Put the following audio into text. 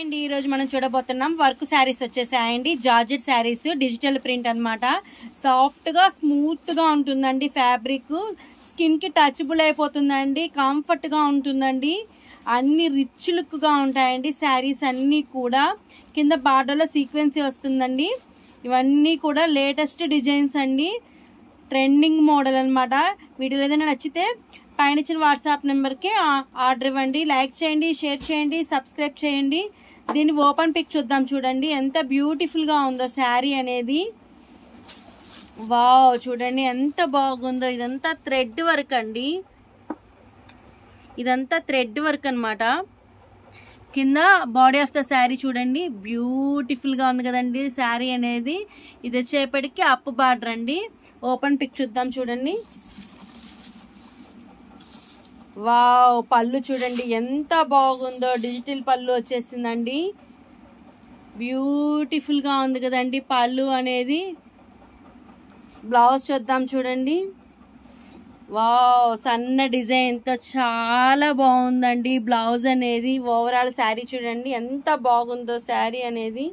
అండి ఈ రోజు మనం చూడబోతున్నాం వర్క్ శారీస్ వచ్చేసాయండి. జార్జెట్ శారీస్ డిజిటల్ ప్రింట్ అన్నమాట. సాఫ్ట్ గా స్మూత్ గా ఉంటుందండి. ఫ్యాబ్రిక్ స్కిన్ కి టచబుల్ అయిపోతుందండి. కంఫర్ట్ గా ఉంటుందండి. అన్ని రిచ్ లుక్ గా ఉంటాయండి శారీస్ అన్ని కూడా. కింద బార్డర్ లో సీక్వెన్సీ వస్తుందండి. ఇవన్నీ కూడా లేటెస్ట్ డిజైన్స్ అండి. ట్రెండింగ్ మోడల్ అన్నమాట. వీడియోలో ఏదైనా నచ్చితే పైన ఇచ్చిన వాట్సాప్ నెంబర్కి ఆర్డర్ ఇవ్వండి. లైక్ చేయండి, షేర్ చేయండి, సబ్స్క్రైబ్ చేయండి. దీన్ని ఓపెన్ పిక్ చూద్దాం. చూడండి ఎంత బ్యూటిఫుల్గా ఉందో శారీ అనేది. వావ్, చూడండి ఎంత బాగుందో. ఇదంతా థ్రెడ్ వర్క్ అండి. ఇదంతా థ్రెడ్ వర్క్ అన్నమాట. కింద బాడీ ఆఫ్ ద శారీ చూడండి బ్యూటిఫుల్గా ఉంది కదండి శారీ అనేది. ఇది వచ్చేపటికి అప్ బార్డర్ అండి. ఓపెన్ పిక్ చూద్దాం. చూడండి వావ్, పళ్ళు చూడండి ఎంత బాగుందో. డిజిటల్ పళ్ళు వచ్చేసిందండి. బ్యూటిఫుల్గా ఉంది కదండి పళ్ళు అనేది. బ్లౌజ్ చూద్దాం. చూడండి వావ్, సన్న డిజైన్తో చాలా బాగుందండి బ్లౌజ్ అనేది. ఓవరాల్ శారీ చూడండి ఎంత బాగుందో శారీ అనేది.